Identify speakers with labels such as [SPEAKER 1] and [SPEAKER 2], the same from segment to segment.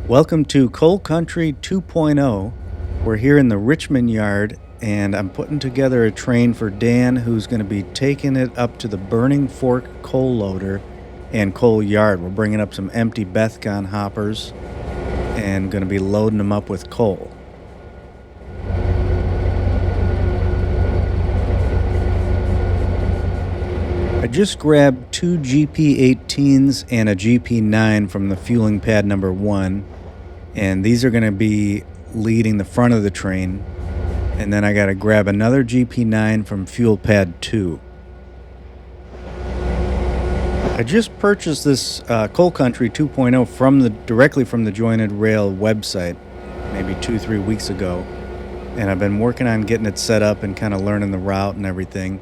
[SPEAKER 1] Welcome to Coal Country 2.0. We're here in the Richmond yard, and I'm putting together a train for Dan, who's going to be taking it up to the Burning Fork coal loader and coal yard. We're bringing up some empty bethgon hoppers and going to be loading them up with coal. I just grabbed two GP18s and a GP9 from the fueling pad number 1, and these are going to be leading the front of the train. And then I got to grab another GP9 from fuel pad 2. I just purchased this Coal Country 2.0 directly from the Jointed Rail website maybe 2-3 weeks ago, and I've been working on getting it set up and kind of learning the route and everything.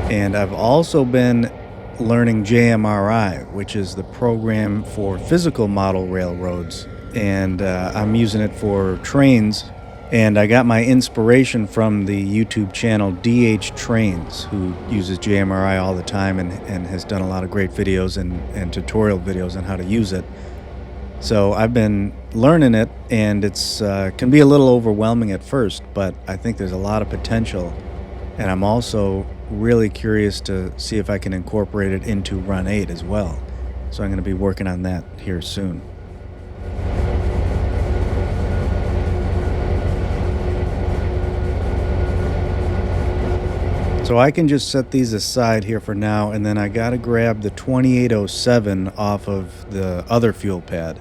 [SPEAKER 1] And I've also been learning JMRI, which is the program for physical model railroads, and I'm using it for trains. And I got my inspiration from the YouTube channel Trainz, who uses JMRI all the time and has done a lot of great videos and tutorial videos on how to use it. So I've been learning it, and it's can be a little overwhelming at first, but I think there's a lot of potential. And I'm also really curious to see if I can incorporate it into Run 8 as well. So I'm going to be working on that here soon. So I can just set these aside here for now, and then I got to grab the 2807 off of the other fuel pad.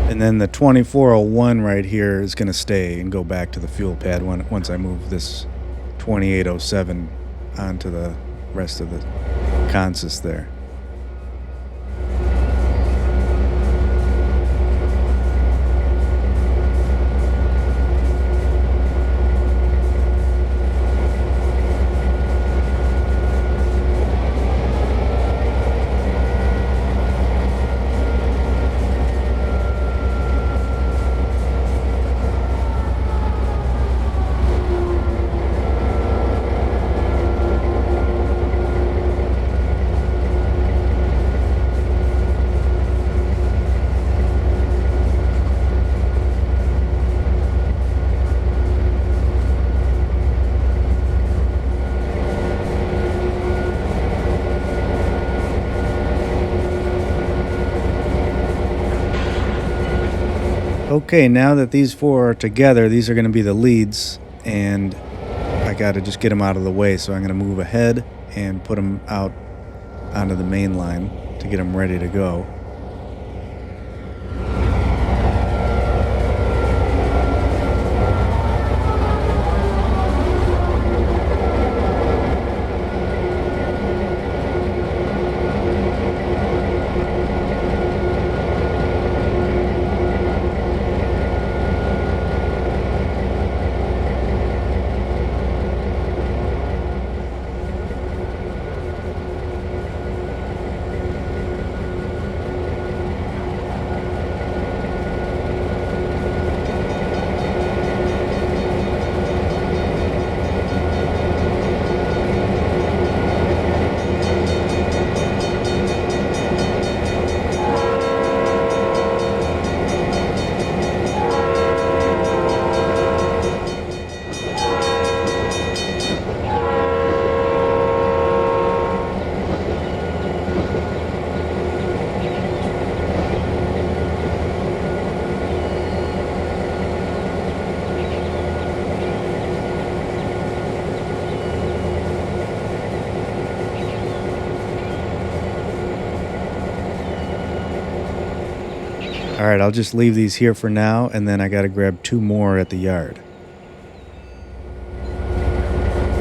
[SPEAKER 1] And then the 2401 right here is going to stay and go back to the fuel pad once I move this 2807 onto the rest of the consist there. Okay, now that these four are together, these are going to be the leads, and I got to just get them out of the way. So I'm going to move ahead and put them out onto the main line to get them ready to go. All right, I'll just leave these here for now, and then I got to grab 2 more at the yard.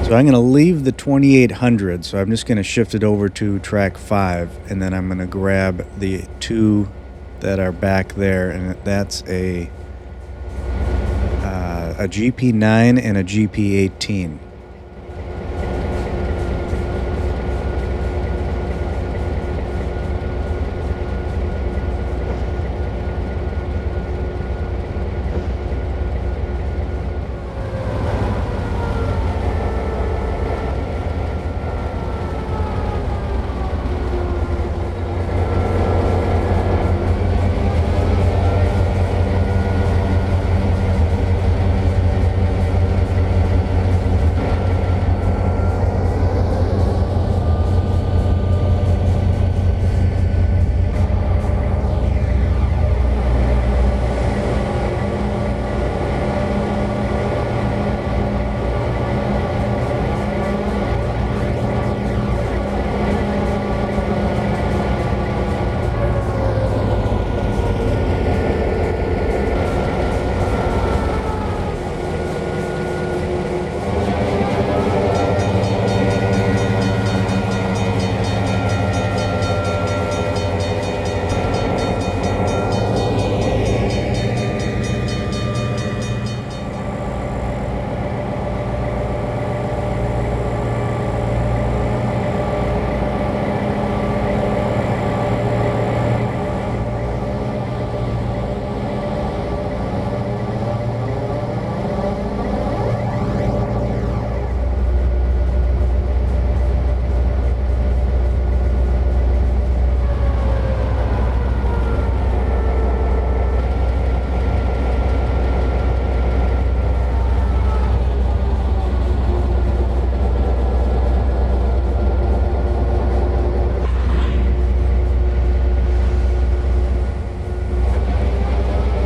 [SPEAKER 1] So I'm going to leave the 2800, so I'm just going to shift it over to track 5, and then I'm going to grab the 2 that are back there, and that's a GP9 and a GP18.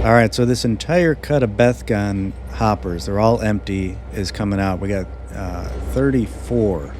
[SPEAKER 1] All right, so this entire cut of bethgon hoppers, they're all empty, is coming out. We got 34.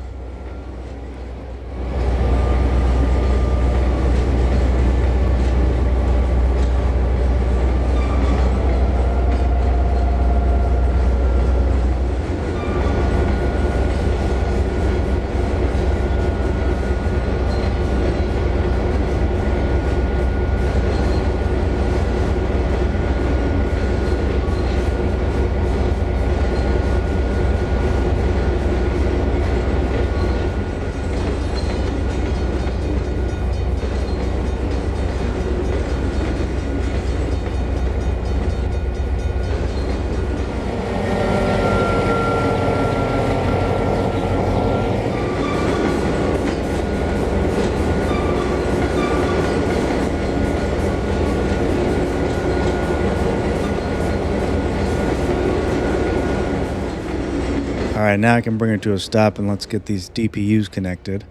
[SPEAKER 1] All right, now I can bring it to a stop, and let's get these DPUs connected.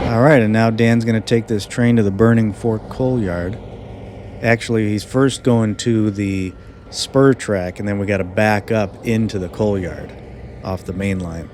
[SPEAKER 1] All right, and now Dan's going to take this train to the Burning Fork coal yard. Actually, he's first going to the spur track, and then we got to back up into the coal yard off the main line.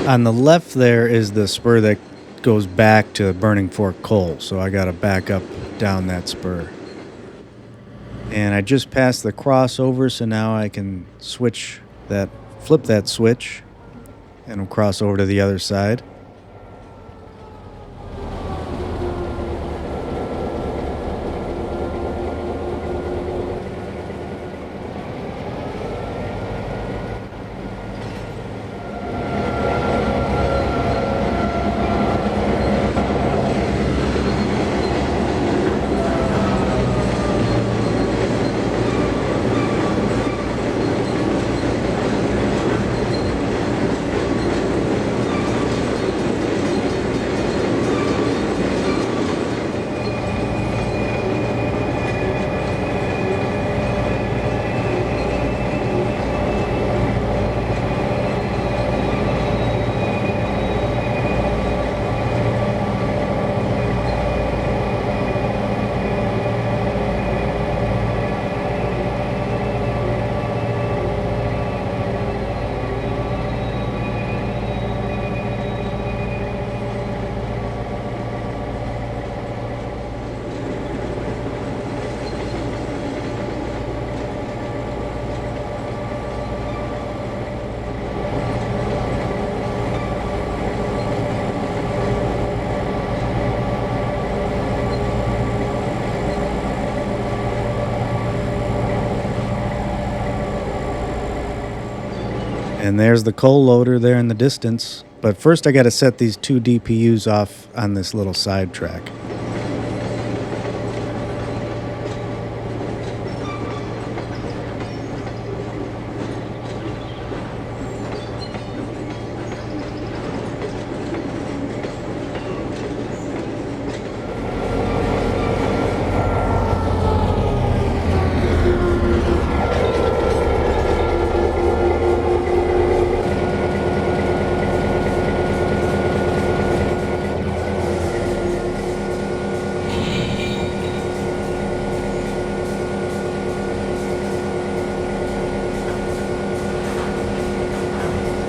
[SPEAKER 1] On the left there is the spur that goes back to Burning Fork Coal, so I got to back up down that spur. And I just passed the crossover, so now I can flip that switch, and we'll cross over to the other side. And there's the coal loader there in the distance. But first I got to set these 2 DPUs off on this little side track.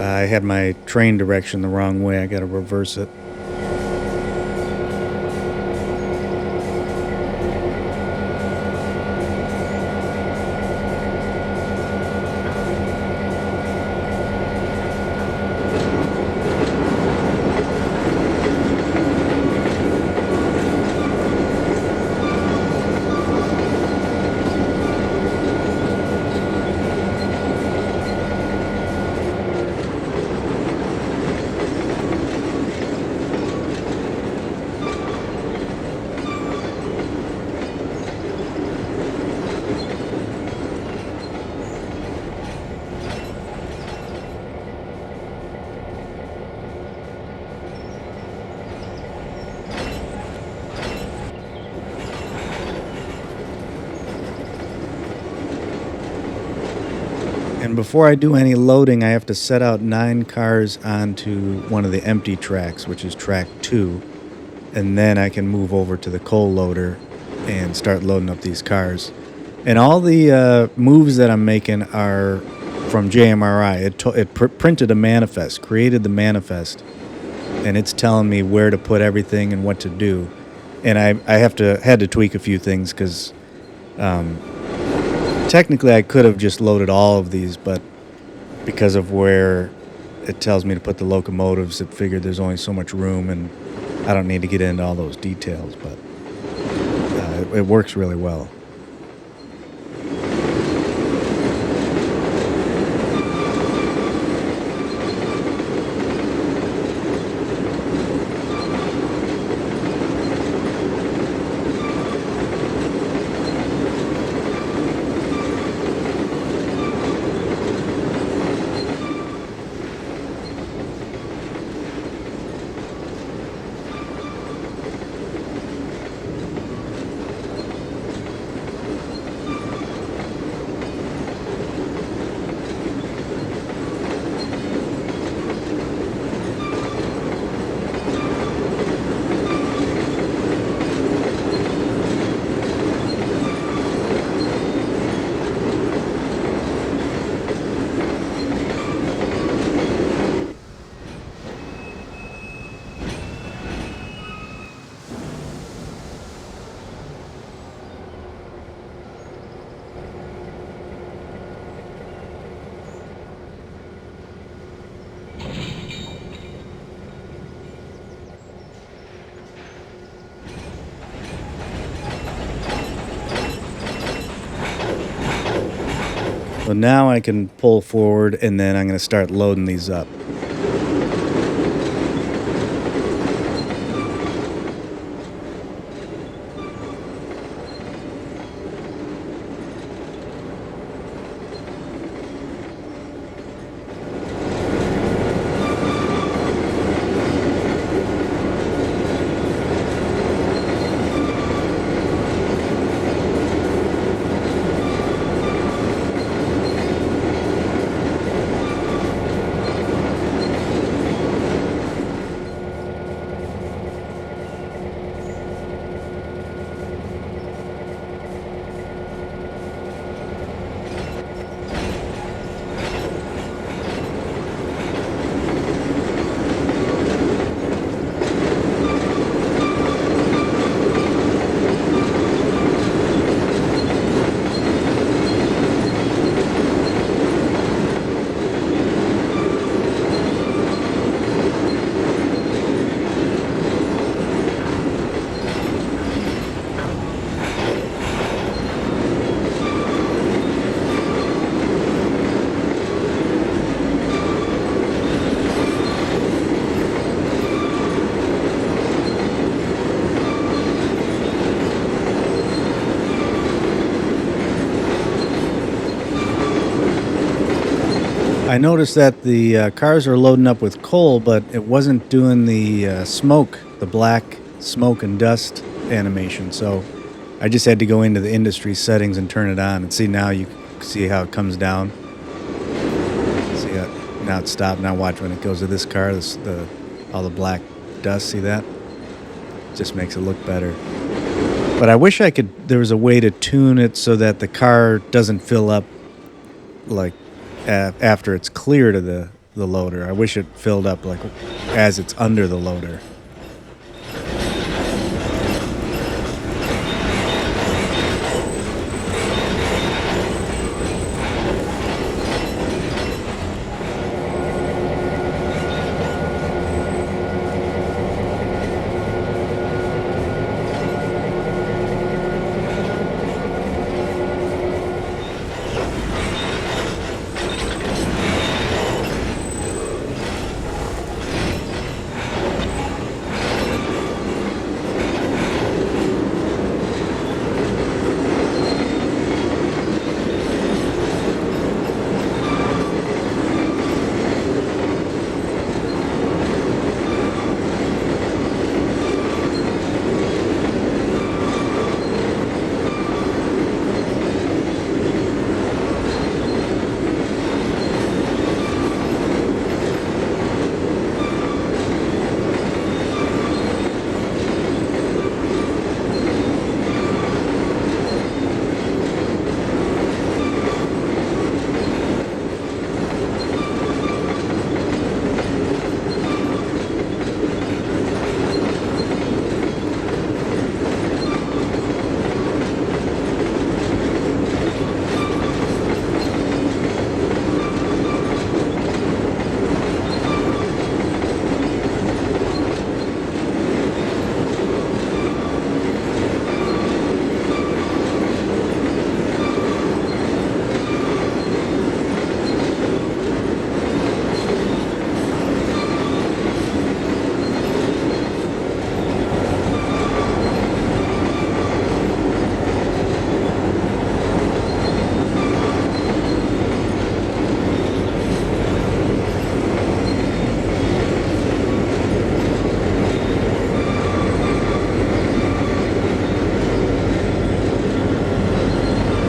[SPEAKER 1] I had my train direction the wrong way. I got to reverse it. And before I do any loading, I have to set out 9 cars onto one of the empty tracks, which is track 2. And then I can move over to the coal loader and start loading up these cars. And all the moves that I'm making are from JMRI. It printed a manifest, created the manifest, and it's telling me where to put everything and what to do. And I had to tweak a few things because technically I could have just loaded all of these, but because of where it tells me to put the locomotives, it figured there's only so much room, and I don't need to get into all those details, but it works really well. So now I can pull forward, and then I'm going to start loading these up. I noticed that the cars are loading up with coal, but it wasn't doing the smoke, the black smoke and dust animation. So I just had to go into the industry settings and turn it on. And see, now you see how it comes down. See how, now it's stopped. Now watch when it goes to this car, all the black dust. See that? Just makes it look better. But I wish there was a way to tune it so that the car doesn't fill up like after it's clear to the loader. I wish it filled up like as it's under the loader.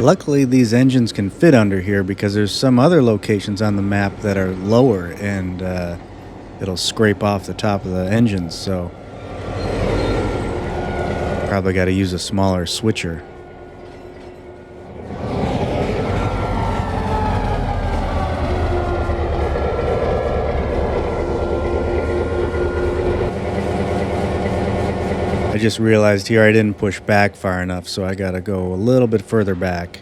[SPEAKER 1] Luckily, these engines can fit under here because there's some other locations on the map that are lower, and it'll scrape off the top of the engines, so probably got to use a smaller switcher. I just realized here I didn't push back far enough, so I gotta go a little bit further back.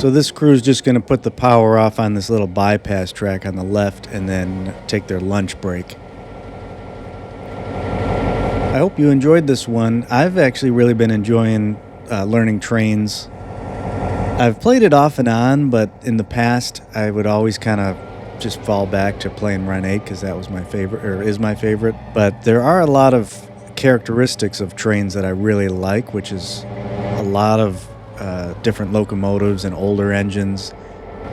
[SPEAKER 1] So this crew is just going to put the power off on this little bypass track on the left and then take their lunch break. I hope you enjoyed this one. I've actually really been enjoying learning Trainz. I've played it off and on, but in the past I would always kind of just fall back to playing Run 8 because that was my favorite, or is my favorite. But there are a lot of characteristics of Trainz that I really like, which is a lot of different locomotives and older engines,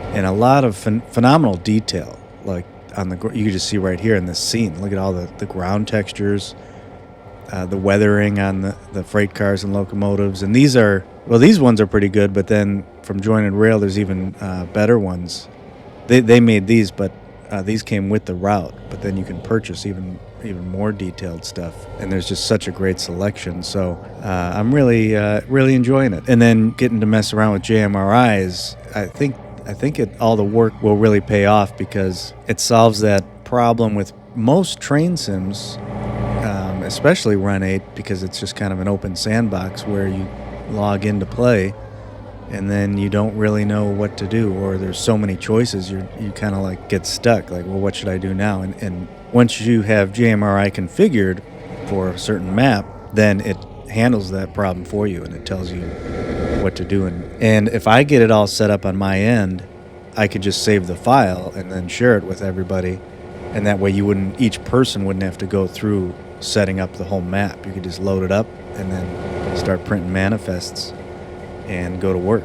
[SPEAKER 1] and a lot of phenomenal detail. Like on the, you can just see right here in this scene. Look at all the ground textures, the weathering on the freight cars and locomotives. And these are, well, these ones are pretty good. But then from Jointed Rail, there's even better ones. They made these, but these came with the route. But then you can purchase even more detailed stuff, and there's just such a great selection. So I'm really enjoying it. And then getting to mess around with JMRIs, I think all the work will really pay off, because it solves that problem with most train sims, especially Run 8, because it's just kind of an open sandbox where you log in to play and then you don't really know what to do, or there's so many choices, you kind of like get stuck, like, well, what should I do now? And once you have JMRI configured for a certain map, then it handles that problem for you, and it tells you what to do. And if I get it all set up on my end, I could just save the file and then share it with everybody, and that way each person wouldn't have to go through setting up the whole map. You could just load it up and then start printing manifests and go to work.